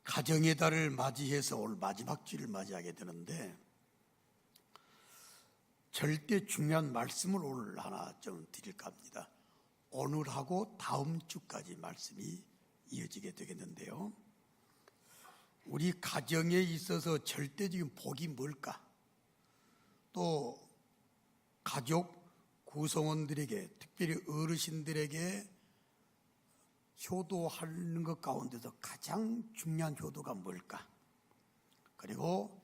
가정의 달을 맞이해서 오늘 마지막 주를 맞이하게 되는데 절대 중요한 말씀을 오늘 하나 좀 드릴까 합니다. 오늘하고 다음 주까지 말씀이 이어지게 되겠는데요. 우리 가정에 있어서 절대적인 복이 뭘까? 또 가족 구성원들에게, 특별히 어르신들에게 효도하는 것 가운데서 가장 중요한 효도가 뭘까? 그리고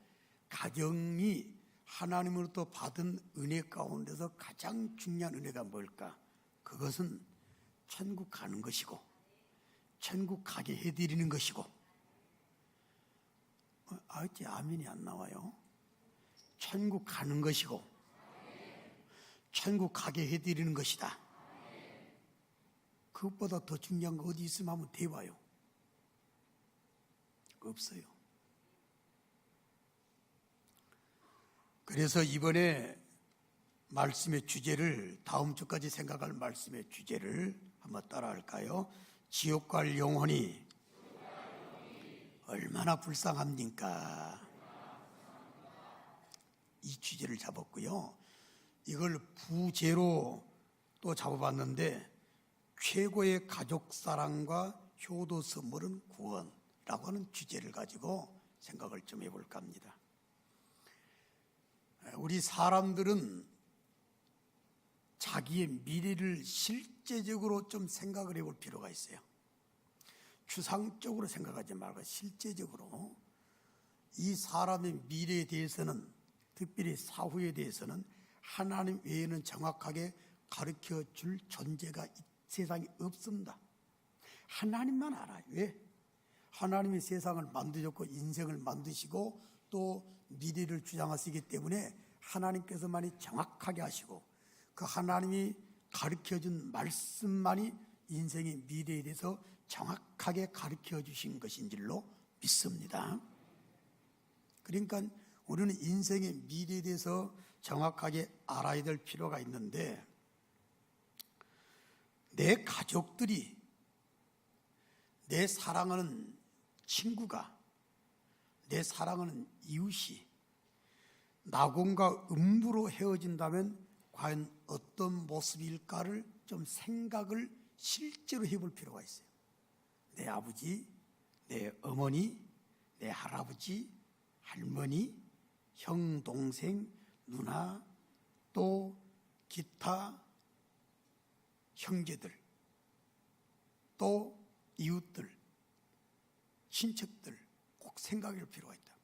가정이 하나님으로부터 받은 은혜 가운데서 가장 중요한 은혜가 뭘까? 그것은 천국 가는 것이고 천국 가게 해드리는 것이고. 어째 아멘이 안 나와요? 천국 가는 것이고 천국 가게 해드리는 것이다. 그것보다 더 중요한 거 어디 있으면 한번 대봐요. 없어요. 그래서 이번에 말씀의 주제를, 다음 주까지 생각할 말씀의 주제를 한번 따라할까요? 지옥 갈 영혼이 얼마나 불쌍합니까? 이 주제를 잡았고요. 이걸 부제로 또 잡아봤는데, 최고의 가족 사랑과 효도 선물은 구원이라고 하는 주제를 가지고 생각을 좀 해볼까 합니다. 우리 사람들은 자기의 미래를 실제적으로 좀 생각을 해볼 필요가 있어요. 추상적으로 생각하지 말고 실제적으로 이 사람의 미래에 대해서는, 특별히 사후에 대해서는 하나님 외에는 정확하게 가르쳐 줄 존재가 세상에 없습니다. 하나님만 알아요. 왜? 하나님이 세상을 만드셨고 인생을 만드시고 또 미래를 주장하시기 때문에 하나님께서만이 정확하게 하시고 그 하나님이 가르쳐준 말씀만이 인생의 미래에 대해서 정확하게 가르쳐 주신 것인 줄로 믿습니다. 그러니까 우리는 인생의 미래에 대해서 정확하게 알아야 될 필요가 있는데, 내 가족들이, 내 사랑하는 친구가, 내 사랑하는 이웃이 낙원과 음부로 헤어진다면 과연 어떤 모습일까를 좀 생각을 실제로 해볼 필요가 있어요. 내 아버지, 내 어머니, 내 할아버지, 할머니, 형, 동생, 누나, 또 기타 형제들, 또 이웃들, 친척들 꼭 생각할 필요가 있다.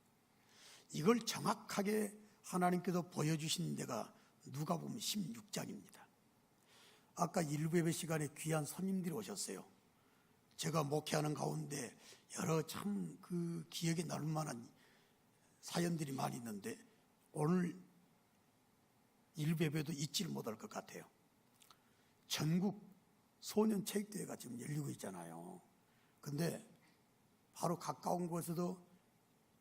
이걸 정확하게 하나님께서 보여주신 데가 누가복음 16장입니다. 아까 일부 예배 시간에 귀한 손님들이 오셨어요. 제가 목회하는 가운데 여러 참 그 기억에 남을 만한 사연들이 많이 있는데 오늘 일부 예배도 잊지를 못할 것 같아요. 전국 소년 체육대회가 지금 열리고 있잖아요. 근데 바로 가까운 곳에도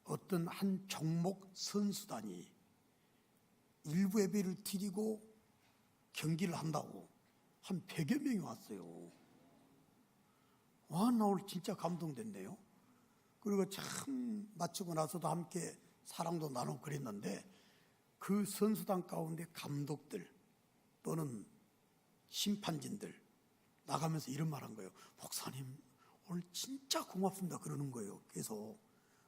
어떤 한 종목 선수단이 일부 예배를 드리고 경기를 한다고 한 100여 명이 왔어요. 와, 나 오늘 진짜 감동됐네요. 그리고 참 마치고 나서도 함께 사랑도 나누고 그랬는데, 그 선수단 가운데 감독들 또는 심판진들 나가면서 이런 말 한 거예요. 목사님 오늘 진짜 고맙습니다 그러는 거예요. 계속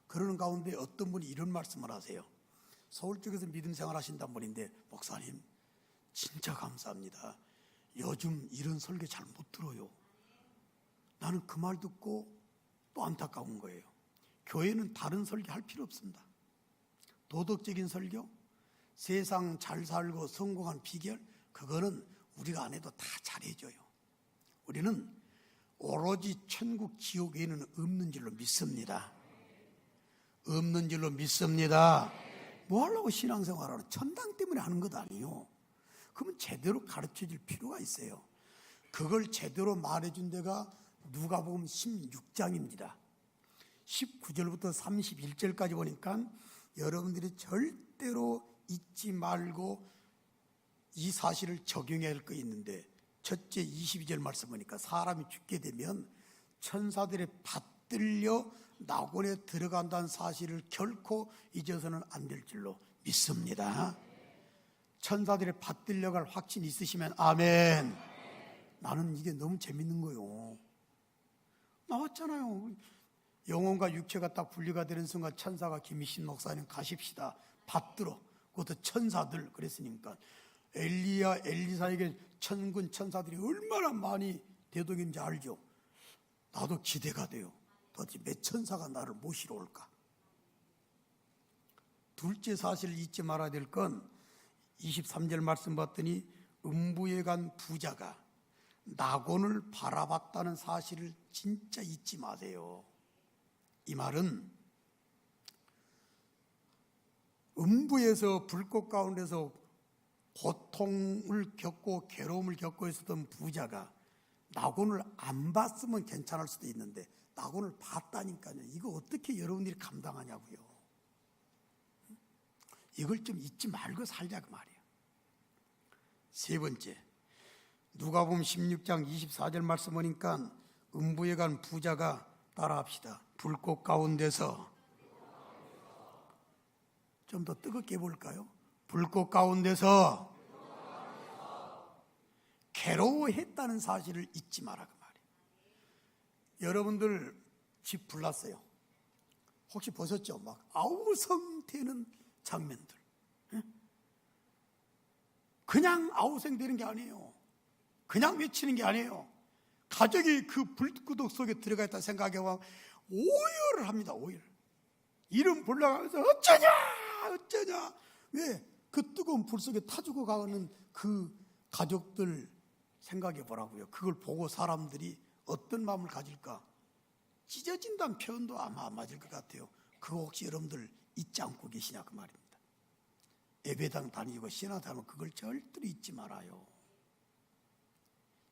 그러는 가운데 어떤 분이 이런 말씀을 하세요. 서울 쪽에서 믿음 생활 하신다는 분인데, 목사님 진짜 감사합니다. 요즘 이런 설교 잘 못 들어요. 나는 그 말 듣고 또 안타까운 거예요. 교회는 다른 설교 할 필요 없습니다. 도덕적인 설교, 세상 잘 살고 성공한 비결, 그거는 우리가 안 해도 다 잘해줘요. 우리는 오로지 천국 지옥 외에는 없는 줄로 믿습니다. 없는 줄로 믿습니다. 뭐 하려고 신앙생활하는, 천당 때문에 하는 것 아니에요. 그러면 제대로 가르쳐줄 필요가 있어요. 그걸 제대로 말해준 데가 누가복음 16장입니다. 19절부터 31절까지 보니까 여러분들이 절대로 잊지 말고 이 사실을 적용해야 할 거 있는데, 첫째 22절 말씀 보니까 사람이 죽게 되면 천사들의 받들려 낙원에 들어간다는 사실을 결코 잊어서는 안 될 줄로 믿습니다. 천사들의 받들려갈 확신 있으시면 아멘. 나는 이게 너무 재밌는 거요. 나왔잖아요. 영혼과 육체가 딱 분리가 되는 순간 천사가 김희신 목사님 가십시다. 받들어. 그것도 천사들 그랬으니까. 엘리야 엘리사에게 천군 천사들이 얼마나 많이 대동인지 알죠. 나도 기대가 돼요. 도대체 몇 천사가 나를 모시러 올까. 둘째 사실을 잊지 말아야 될 건 23절 말씀 봤더니 음부에 간 부자가 낙원을 바라봤다는 사실을 진짜 잊지 마세요. 이 말은 음부에서 불꽃 가운데서 고통을 겪고 괴로움을 겪고 있었던 부자가 낙원을 안 봤으면 괜찮을 수도 있는데 낙원을 봤다니까요. 이거 어떻게 여러분들이 감당하냐고요. 이걸 좀 잊지 말고 살자 그 말이에요. 세 번째, 누가복음 16장 24절 말씀 보니까 음부에 간 부자가 따라합시다. 불꽃 가운데서 좀 더 뜨겁게 해볼까요? 불꽃 가운데서 괴로워했다는 사실을 잊지 마라 그 말이에요. 여러분들 집 불났어요. 혹시 보셨죠? 막 아우성되는 장면들. 그냥 아우성되는 게 아니에요. 그냥 외치는 게 아니에요. 가족이 그 불구덩 속에 들어가 있다 생각해보면 오열을 합니다. 오열. 이름 불러가면서 어쩌냐. 왜? 그 뜨거운 불 속에 타 죽어가는 그 가족들 생각해 보라고요. 그걸 보고 사람들이 어떤 마음을 가질까? 찢어진다는 표현도 아마 안 맞을 것 같아요. 그거 혹시 여러분들 잊지 않고 계시냐 그 말입니다. 예배당 다니고 신앙하면 그걸 절대로 잊지 말아요.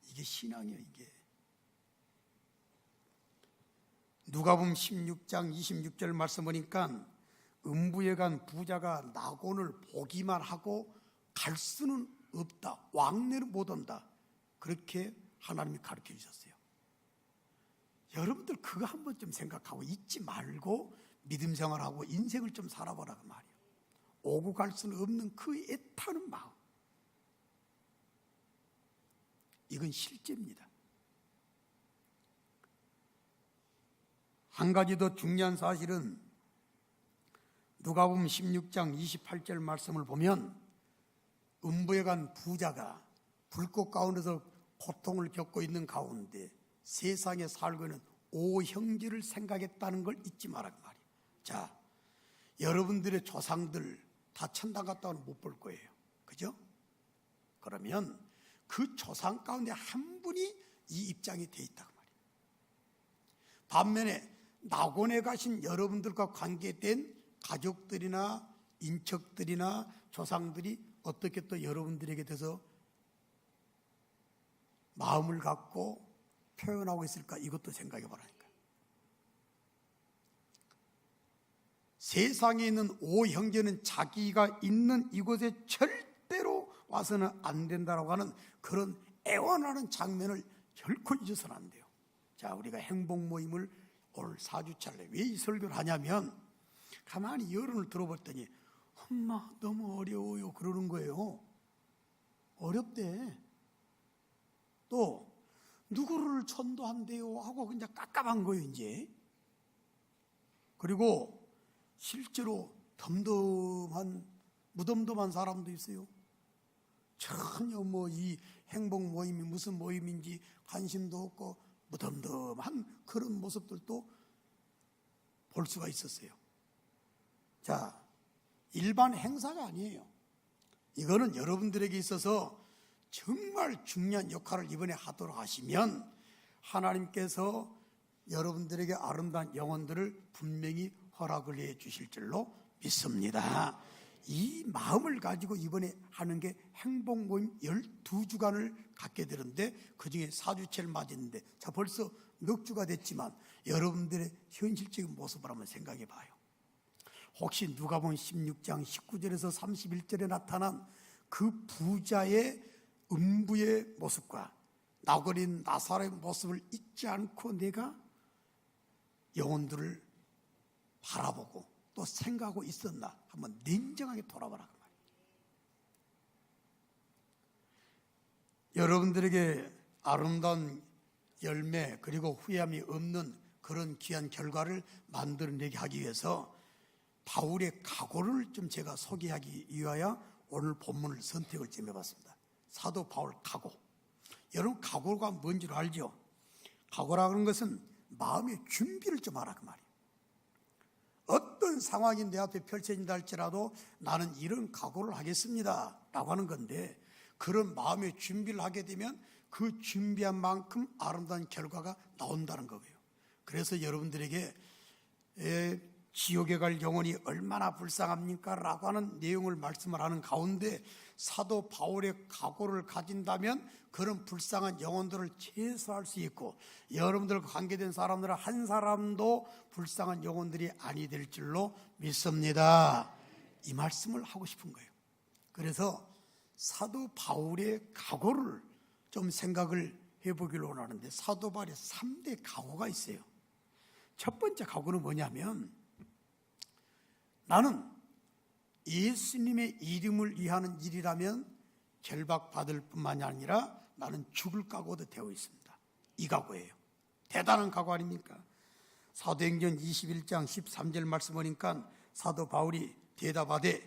이게 신앙이에요. 이게 누가복음 16장 26절 말씀 보니까 음부에 간 부자가 낙원을 보기만 하고 갈 수는 없다. 왕래를 못 온다. 그렇게 하나님이 가르쳐 주셨어요. 여러분들 그거 한번 좀 생각하고 잊지 말고 믿음 생활하고 인생을 좀 살아보라 그 말이에요. 오고 갈 수는 없는 그 애타는 마음. 이건 실제입니다. 한 가지 더 중요한 사실은 누가복음 16장 28절 말씀을 보면 음부에 간 부자가 불꽃 가운데서 고통을 겪고 있는 가운데 세상에 살고 있는 오형제를 생각했다는 걸 잊지 마라 그 말이에요. 자, 여러분들의 조상들 다 천당 갔다고는 못 볼 거예요. 그죠? 그러면 그 조상 가운데 한 분이 이 입장이 돼 있다 그 말이에요. 반면에 낙원에 가신 여러분들과 관계된 가족들이나 인척들이나 조상들이 어떻게 또 여러분들에게 대해서 마음을 갖고 표현하고 있을까? 이것도 생각해 보라니까. 세상에 있는 오형제는 자기가 있는 이곳에 절대로 와서는 안 된다라고 하는 그런 애원하는 장면을 결코 잊어서는 안 돼요. 자, 우리가 행복 모임을 올 4주차례 왜 이 설교를 하냐면 가만히 여론을 들어봤더니 엄마 너무 어려워요 그러는 거예요. 어렵대. 또 누구를 전도한대요 하고 그냥 깝깝한 거예요 이제. 그리고 실제로 무덤덤한 사람도 있어요. 전혀 이 행복 모임이 무슨 모임인지 관심도 없고 무덤덤한 그런 모습들도 볼 수가 있었어요. 자, 일반 행사가 아니에요. 이거는 여러분들에게 있어서 정말 중요한 역할을 이번에 하도록 하시면 하나님께서 여러분들에게 아름다운 영혼들을 분명히 허락을 해 주실 줄로 믿습니다. 이 마음을 가지고 이번에 하는 게 행복 모임 12주간을 갖게 되는데 그중에 4주째를 맞았는데 자 벌써 몇 주가 됐지만 여러분들의 현실적인 모습을 한번 생각해 봐요. 혹시 누가복음 16장 19절에서 31절에 나타난 그 부자의 음부의 모습과 나그린 나사렛의 모습을 잊지 않고 내가 영혼들을 바라보고 또 생각하고 있었나 한번 냉정하게 돌아보라 그 말이에요. 여러분들에게 아름다운 열매 그리고 후회함이 없는 그런 귀한 결과를 만들어내게 하기 위해서 바울의 각오를 좀 제가 소개하기 위하여 오늘 본문을 선택을 좀 해봤습니다. 사도 바울 각오. 여러분 각오가 뭔지 알죠? 각오라고 하는 것은 마음의 준비를 좀 하라 그 말이에요. 어떤 상황이 내 앞에 펼쳐진다 할지라도 나는 이런 각오를 하겠습니다 라고 하는 건데, 그런 마음의 준비를 하게 되면 그 준비한 만큼 아름다운 결과가 나온다는 거고요. 그래서 여러분들에게 지옥에 갈 영혼이 얼마나 불쌍합니까? 라고 하는 내용을 말씀을 하는 가운데 사도 바울의 각오를 가진다면 그런 불쌍한 영혼들을 제소할 수 있고, 여러분들과 관계된 사람들은 한 사람도 불쌍한 영혼들이 아니 될 줄로 믿습니다. 이 말씀을 하고 싶은 거예요. 그래서 사도 바울의 각오를 좀 생각을 해보기를 원하는데, 사도 바울의 3대 각오가 있어요. 첫 번째 각오는 뭐냐면, 나는 예수님의 이름을 위하는 일이라면 결박받을 뿐만이 아니라 나는 죽을 각오도 되어 있습니다. 이 각오예요. 대단한 각오 아닙니까? 사도행전 21장 13절 말씀 보니까 사도 바울이 대답하되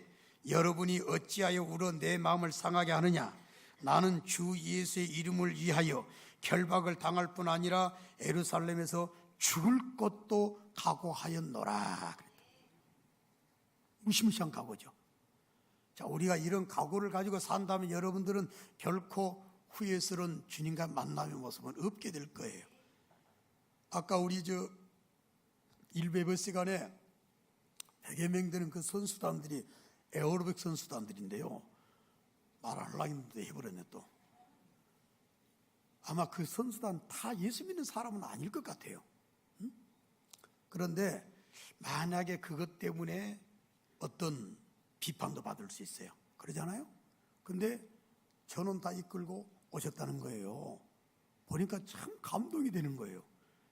여러분이 어찌하여 울어 내 마음을 상하게 하느냐? 나는 주 예수의 이름을 위하여 결박을 당할 뿐 아니라 예루살렘에서 죽을 것도 각오하였노라. 무시무시한 각오죠. 자, 우리가 이런 각오를 가지고 산다면 여러분들은 결코 후회스러운 주님과 만남의 모습은 없게 될 거예요. 아까 우리 일베버 시간에 100여 명 되는 그 선수단들이 에어로빅 선수단들인데요. 말 안 하려고 했는데 해버렸네 또. 아마 그 선수단 다 예수 믿는 사람은 아닐 것 같아요. 그런데 만약에 그것 때문에 어떤 비판도 받을 수 있어요. 그러잖아요. 근데 저는 다 이끌고 오셨다는 거예요. 보니까 참 감동이 되는 거예요.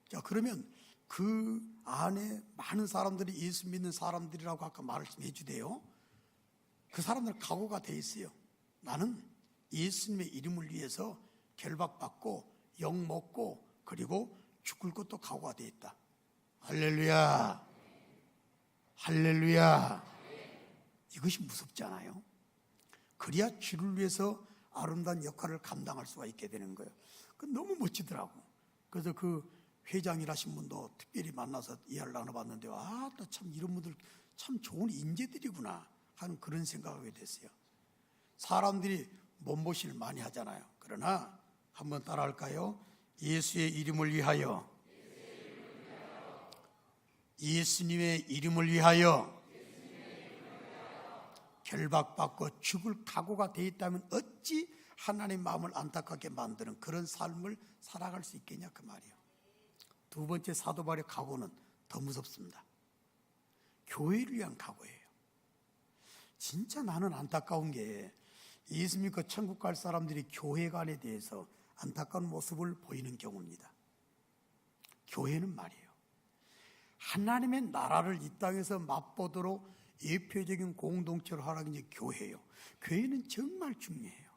자, 그러면 그 안에 많은 사람들이 예수 믿는 사람들이라고 아까 말씀해 주대요. 그 사람들 각오가 돼 있어요. 나는 예수님의 이름을 위해서 결박받고 욕먹고 그리고 죽을 것도 각오가 돼 있다. 할렐루야, 할렐루야. 이것이 무섭지 않아요? 그래야 주를 위해서 아름다운 역할을 감당할 수가 있게 되는 거예요. 그 너무 멋지더라고. 그래서 그 회장이라신 분도 특별히 만나서 이야기를 나눠봤는데, 아, 또 참 이런 분들 참 좋은 인재들이구나 하는 그런 생각을 하게 됐어요. 사람들이 몸보신을 많이 하잖아요. 그러나 한번 따라할까요? 예수의 이름을 위하여, 예수님의 이름을 위하여 결박받고 죽을 각오가 되어 있다면 어찌 하나님의 마음을 안타깝게 만드는 그런 삶을 살아갈 수 있겠냐 그 말이에요. 두 번째 사도 바울의 각오는 더 무섭습니다. 교회를 위한 각오예요. 진짜 나는 안타까운 게 예수 믿고 천국 갈 사람들이 교회관에 대해서 안타까운 모습을 보이는 경우입니다. 교회는 말이에요, 하나님의 나라를 이 땅에서 맛보도록 예표적인 공동체로 하라는 게 교회예요. 교회는 정말 중요해요.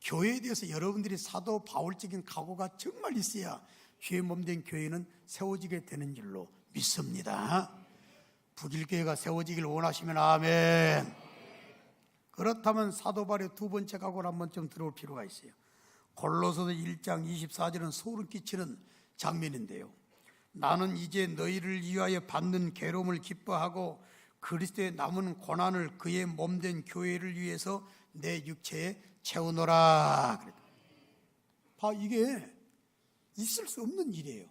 교회에 대해서 여러분들이 사도 바울적인 각오가 정말 있어야 주의 몸된 교회는 세워지게 되는 줄로 믿습니다. 북일교회가 세워지길 원하시면 아멘. 그렇다면 사도 바울의 두 번째 각오를 한번 좀 들어볼 필요가 있어요. 골로새서 1장 24절은 소름 끼치는 장면인데요. 나는 이제 너희를 위하여 받는 괴로움을 기뻐하고 그리스도의 남은 고난을 그의 몸된 교회를 위해서 내 육체에 채우노라. 이게 있을 수 없는 일이에요.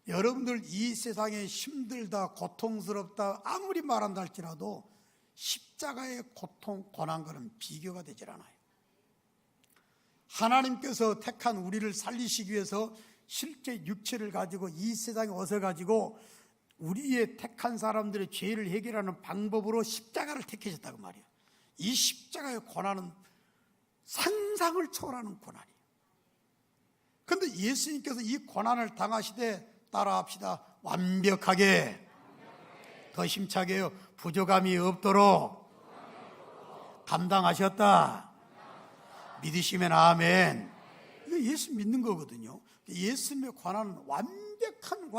여러분들 이 세상에 힘들다, 고통스럽다 아무리 말한다 할지라도 십자가의 고통, 고난과는 비교가 되질 않아요. 하나님께서 택한 우리를 살리시기 위해서 실제 육체를 가지고 이 세상에 와서 가지고 우리의 택한 사람들의 죄를 해결하는 방법으로 십자가를 택하셨다고 말이에요. 이 십자가의 고난은 상상을 초월하는 고난이에요. 그런데 예수님께서 이 고난을 당하시되 따라합시다. 완벽하게 더 힘차게요. 부족함이 없도록 감당하셨다. 믿으시면 아멘. 이거 예수 믿는 거거든요. 예수님에 관한 완벽한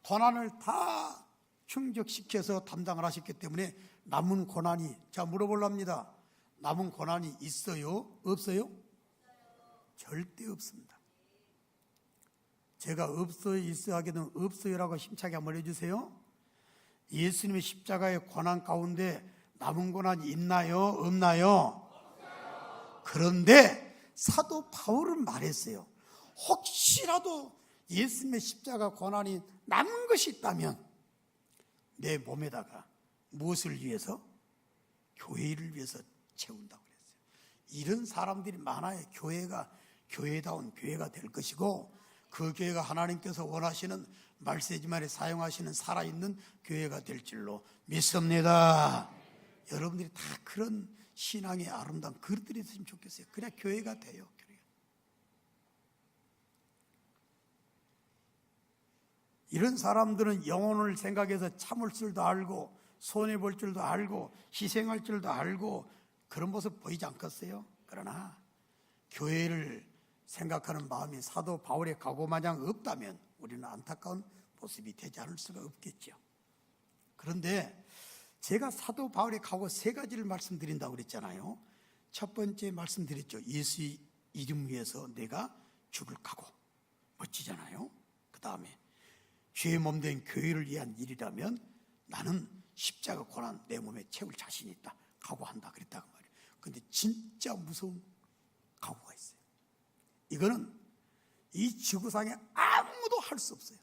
고난을 다 충족시켜서 담당을 하셨기 때문에 남은 고난이, 자 물어볼랍니다. 남은 고난이 있어요? 없어요? 절대 없습니다. 제가 없어요, 있어요 하게 되면 없어요라고 힘차게 한번 해주세요. 예수님의 십자가의 고난 가운데 남은 고난이 있나요? 없나요? 없어요. 그런데 사도 바울은 말했어요. 혹시라도 예수님의 십자가 고난이 남은 것이 있다면 내 몸에다가 무엇을 위해서? 교회를 위해서 채운다고 그랬어요. 이런 사람들이 많아야 교회가 교회다운 교회가 될 것이고, 그 교회가 하나님께서 원하시는 말세지만에 사용하시는 살아있는 교회가 될 줄로 믿습니다. 여러분들이 다 그런 신앙의 아름다운 그릇들이 있으면 좋겠어요. 그래야 교회가 돼요. 이런 사람들은 영혼을 생각해서 참을 줄도 알고 손해볼 줄도 알고 희생할 줄도 알고 그런 모습 보이지 않겠어요? 그러나 교회를 생각하는 마음이 사도 바울의 각오마냥 없다면 우리는 안타까운 모습이 되지 않을 수가 없겠죠. 그런데 제가 사도 바울의 각오 세 가지를 말씀드린다고 그랬잖아요. 첫 번째 말씀드렸죠. 예수 이름 위해서 내가 죽을 각오. 멋지잖아요. 그 다음에 죄의 몸된 교회를 위한 일이라면 나는 십자가 고난 내 몸에 채울 자신이 있다. 각오한다 그랬다고 말이에요. 그런데 진짜 무서운 각오가 있어요. 이거는 이 지구상에 아무도 할 수 없어요.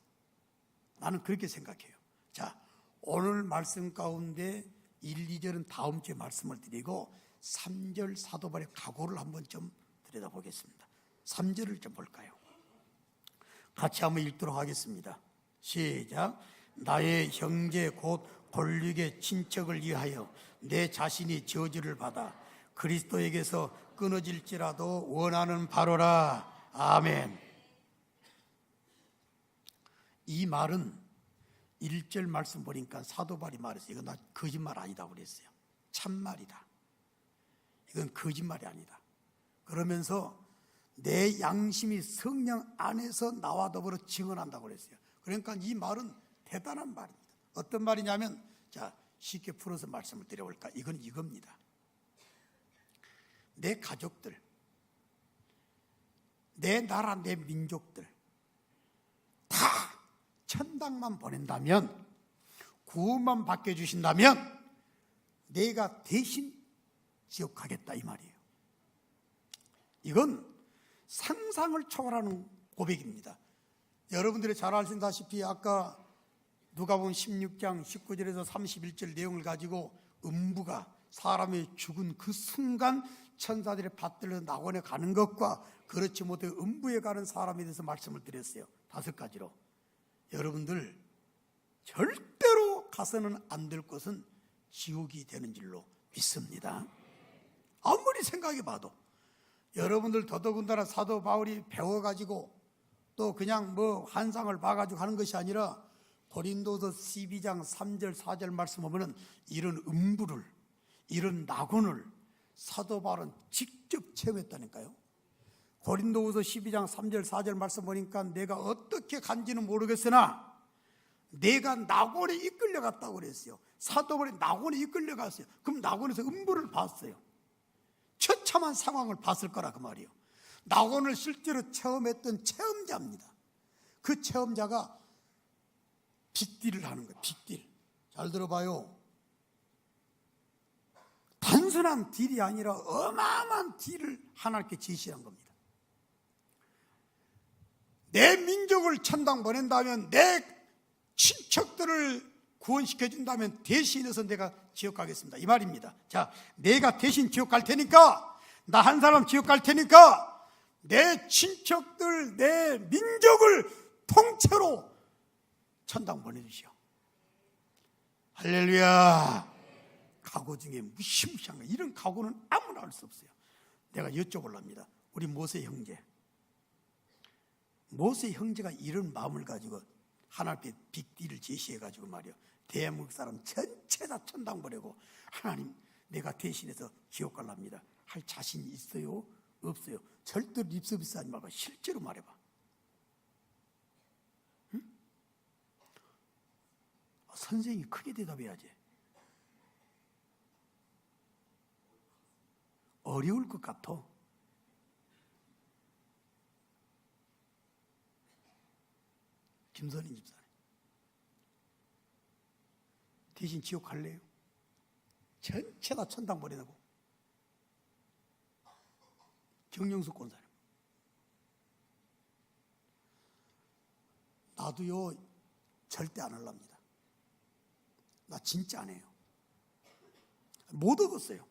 나는 그렇게 생각해요. 자, 오늘 말씀 가운데 1, 2절은 다음 주에 말씀을 드리고 3절 사도 바울의 각오를 한번 좀 들여다보겠습니다. 3절을 좀 볼까요? 같이 한번 읽도록 하겠습니다. 시작. 나의 형제 곧 골육의 친척을 위하여 내 자신이 저주를 받아 그리스도에게서 끊어질지라도 원하는 바로라. 아멘. 이 말은 1절 말씀 보니까 사도 바울이 말했어요. 이건 나 거짓말 아니다 그랬어요. 참말이다. 이건 거짓말이 아니다. 그러면서 내 양심이 성령 안에서 나와 더불어 증언한다고 그랬어요. 그러니까 이 말은 대단한 말입니다. 어떤 말이냐면, 자, 쉽게 풀어서 말씀을 드려볼까? 이건 이겁니다. 내 가족들, 내 나라, 내 민족들 다 천당만 보낸다면, 구원만 받게 해주신다면 내가 대신 지옥 가겠다 이 말이에요. 이건 상상을 초월하는 고백입니다. 여러분들이 잘 아시다시피 아까 누가복음 16장 19절에서 31절 내용을 가지고 음부가 사람이 죽은 그 순간 천사들의 받들려 낙원에 가는 것과 그렇지 못해 음부에 가는 사람에 대해서 말씀을 드렸어요. 5가지로. 여러분들 절대로 가서는 안 될 것은 지옥이 되는 줄로 믿습니다. 아무리 생각해봐도 여러분들 더더군다나 사도 바울이 배워가지고 또 그냥 뭐 환상을 봐가지고 하는 것이 아니라 고린도서 12장 3절 4절 말씀 보면은 이런 음부를, 이런 낙원을 사도 바울은 직접 체험했다니까요. 고린도후서 12장 3절 4절 말씀 보니까 내가 어떻게 간지는 모르겠으나 내가 낙원에 이끌려갔다고 그랬어요. 사도 바울이 낙원에 이끌려갔어요. 그럼 낙원에서 음부를 봤어요. 처참한 상황을 봤을 거라 그 말이에요. 낙원을 실제로 체험했던 체험자입니다. 그 체험자가 빅딜을 하는 거예요. 빅딜. 잘 들어봐요. 단순한 딜이 아니라 어마어마한 딜을 하나님께 제시한 겁니다. 내 민족을 천당 보낸다면, 내 친척들을 구원시켜준다면 대신해서 내가 지옥 가겠습니다 이 말입니다. 자, 내가 대신 지옥 갈 테니까, 나 한 사람 지옥 갈 테니까 내 친척들, 내 민족을 통째로 천당 보내주시오. 할렐루야. 각오 중에 무시무시한 거, 이런 각오는 아무나 할 수 없어요. 내가 여쭤보랍니다. 우리 모세 형제가 이런 마음을 가지고 하나님께 빅딜을 제시해가지고 말이요, 대한민국 사람 전체 다 천당 보내고 하나님 내가 대신해서 지옥 갈랍니다 할 자신 있어요? 없어요? 절대로 립서비스 하지 말고 실제로 말해봐. 응? 선생이 크게 대답해야지. 어려울 것 같아. 김선인 집사님 대신 지옥 갈래요? 전체 다 천당 보내라고. 정영숙 권사님 나도요 절대 안 할랍니다. 나 진짜 안 해요. 못 얻었어요.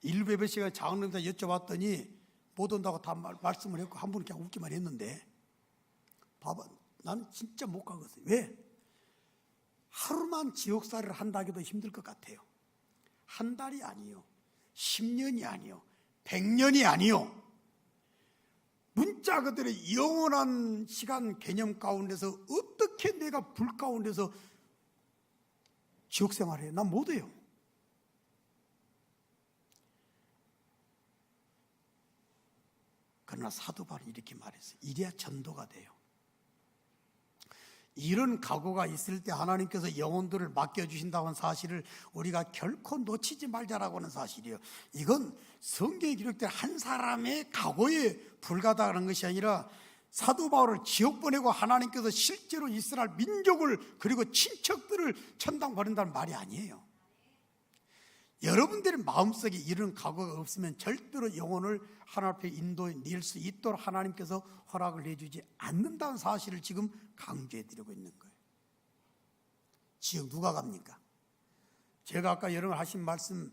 일부 예배 시간에 장로님한테 여쭤봤더니 못 온다고 다 말씀을 했고 한 분은 그냥 웃기만 했는데 봐봐 나는 진짜 못 가겠어요. 왜? 하루만 지옥살이를 한다 해도 힘들 것 같아요. 한 달이 아니요 10년이 아니요 100년이 아니요 문자 그들의 영원한 시간 개념 가운데서 어떻게 내가 불 가운데서 지옥 생활해? 난 못해요. 그러나 사도 바울이 이렇게 말했어요. 이래야 전도가 돼요. 이런 각오가 있을 때 하나님께서 영혼들을 맡겨주신다는 사실을 우리가 결코 놓치지 말자라고 하는 사실이에요. 이건 성경에 기록된 한 사람의 각오에 불과하다는 것이 아니라 사도 바울을 지옥 보내고 하나님께서 실제로 이스라엘 민족을 그리고 친척들을 천당 보낸다는 말이 아니에요. 여러분들의 마음속에 이런 각오가 없으면 절대로 영혼을 하나님 앞에 인도해 낼 수 있도록 하나님께서 허락을 해주지 않는다는 사실을 지금 강조해 드리고 있는 거예요. 지옥 누가 갑니까? 제가 아까 여러분 하신 말씀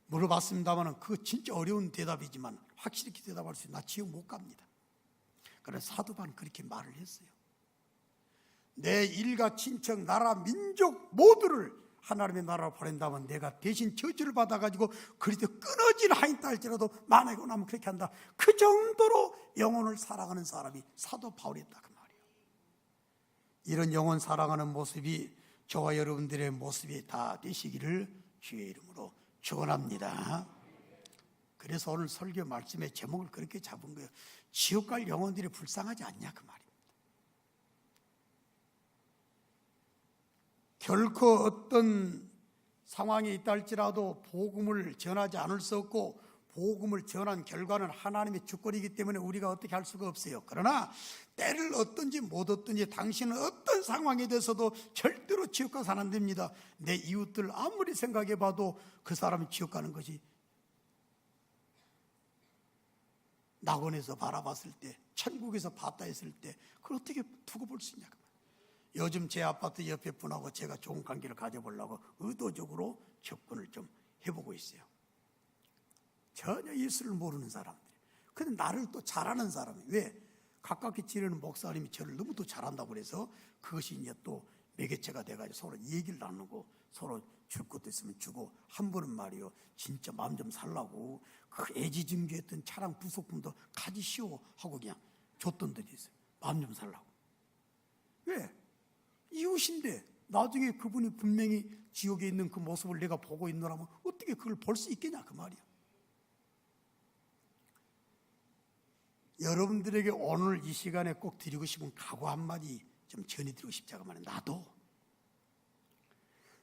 물어봤습니다만 그거 진짜 어려운 대답이지만 확실히 대답할 수 있어요. 나 지옥 못 갑니다. 그래서 사도 바울은 그렇게 말을 했어요. 내 일가 친척 나라 민족 모두를 하나님의 나라로 보낸다면 내가 대신 저주를 받아가지고 그리스도 끊어질 하인다 할지라도 만약에 원하면 그렇게 한다. 그 정도로 영혼을 사랑하는 사람이 사도 바울이었다 그 말이에요. 이런 영혼 사랑하는 모습이 저와 여러분들의 모습이 다 되시기를 주의 이름으로 축원합니다. 그래서 오늘 설교 말씀의 제목을 그렇게 잡은 거예요. 지옥 갈 영혼들이 불쌍하지 않냐 그 말입니다. 결코 어떤 상황이 있다 할지라도 복음을 전하지 않을 수 없고 복음을 전한 결과는 하나님의 주권이기 때문에 우리가 어떻게 할 수가 없어요. 그러나 때를 얻든지 못 얻든지 당신은 어떤 상황에 대해서도 절대로 지옥 가서 안 됩니다. 내 이웃들 아무리 생각해 봐도 그 사람이 지옥 가는 것이 낙원에서 바라봤을 때 천국에서 봤다 했을 때 그걸 어떻게 두고 볼 수 있냐. 요즘 제 아파트 옆에 분하고 제가 좋은 관계를 가져보려고 의도적으로 접근을 좀 해보고 있어요. 전혀 예수를 모르는 사람들이. 근데 나를 또 잘하는 사람이. 왜? 가깝게 지내는 목사님이 저를 너무 또 잘한다고 그래서 그것이 이제 또 매개체가 돼가지고 서로 얘기를 나누고 서로 줄 것도 있으면 주고 한 번은 말이요 진짜 마음 좀 살라고 그 애지중지했던 차량 부속품도 가지시오 하고 그냥 줬던 데도 있어요. 마음 좀 살라고. 왜? 이웃인데 나중에 그분이 분명히 지옥에 있는 그 모습을 내가 보고 있노라면 어떻게 그걸 볼 수 있겠냐 그 말이야. 여러분들에게 오늘 이 시간에 꼭 드리고 싶은 각오 한마디 좀 전해드리고 싶자고 말해. 나도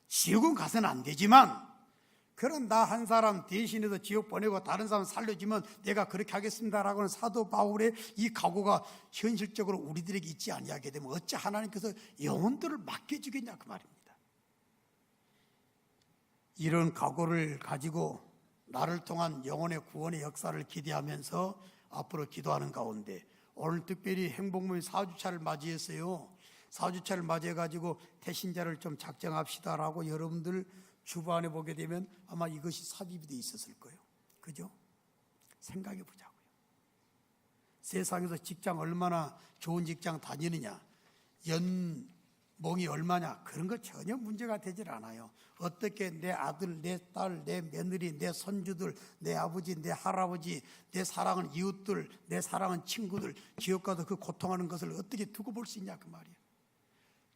지옥은 가서는 안 되지만 그런 나 한 사람 대신해서 지옥 보내고 다른 사람 살려주면 내가 그렇게 하겠습니다라고 하는 사도 바울의 이 각오가 현실적으로 우리들에게 있지 아니하게 되면 어찌 하나님께서 영혼들을 맡겨주겠냐 그 말입니다. 이런 각오를 가지고 나를 통한 영혼의 구원의 역사를 기대하면서 앞으로 기도하는 가운데 오늘 특별히 행복모임 4주차를 맞이했어요. 4주차를 맞이해가지고 태신자를 좀 작정합시다라고 여러분들 주반에 보게 되면 아마 이것이 삽입이 돼 있었을 거예요. 그죠? 생각해 보자고요. 세상에서 직장 얼마나 좋은 직장 다니느냐, 연봉이 얼마냐 그런 거 전혀 문제가 되질 않아요. 어떻게 내 아들, 내 딸, 내 며느리, 내 손주들, 내 아버지, 내 할아버지, 내 사랑하는 이웃들, 내 사랑하는 친구들 지옥 가서 그 고통하는 것을 어떻게 두고 볼 수 있냐 그 말이에요.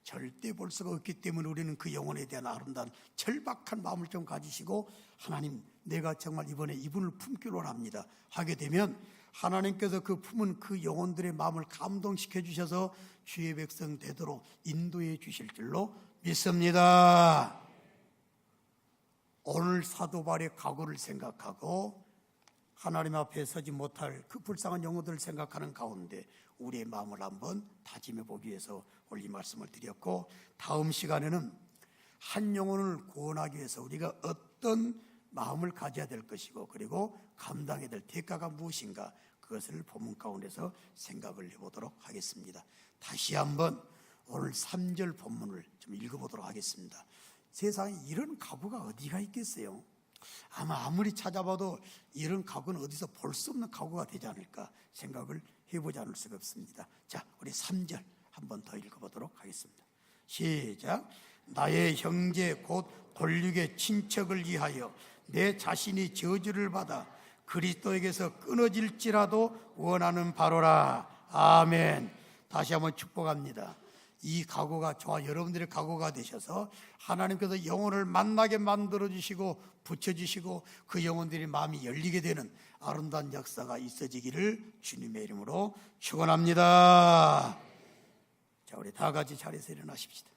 절대 볼 수가 없기 때문에 우리는 그 영혼에 대한 아름다운 절박한 마음을 좀 가지시고, 하나님 내가 정말 이번에 이분을 품기로 합니다 하게 되면 하나님께서 그 품은 그 영혼들의 마음을 감동시켜 주셔서 주의 백성 되도록 인도해 주실 줄로 믿습니다. 오늘 사도 바울의 각오를 생각하고 하나님 앞에 서지 못할 그 불쌍한 영혼들을 생각하는 가운데 우리의 마음을 한번 다짐해 보기 위해서 오늘 이 말씀을 드렸고, 다음 시간에는 한 영혼을 구원하기 위해서 우리가 어떤 마음을 가져야 될 것이고, 그리고 감당해야 될 대가가 무엇인가, 그것을 본문 가운데서 생각을 해보도록 하겠습니다. 다시 한번 오늘 3절 본문을 좀 읽어보도록 하겠습니다. 세상에 이런 가구가 어디가 있겠어요? 아마 아무리 찾아봐도 이런 가구는 어디서 볼 수 없는 가구가 되지 않을까 생각을 해보지 않을 수가 없습니다. 자, 우리 3절 한번 더 읽어보도록 하겠습니다. 시작. 나의 형제 곧 골육의 친척을 위하여 내 자신이 저주를 받아 그리스도에게서 끊어질지라도 원하는 바로라. 아멘. 다시 한번 축복합니다. 이 각오가 저와 여러분들의 각오가 되셔서 하나님께서 영혼을 만나게 만들어주시고 붙여주시고 그 영혼들의 마음이 열리게 되는 아름다운 역사가 있어지기를 주님의 이름으로 축원합니다. 자, 우리 다 같이 자리에서 일어나십시다.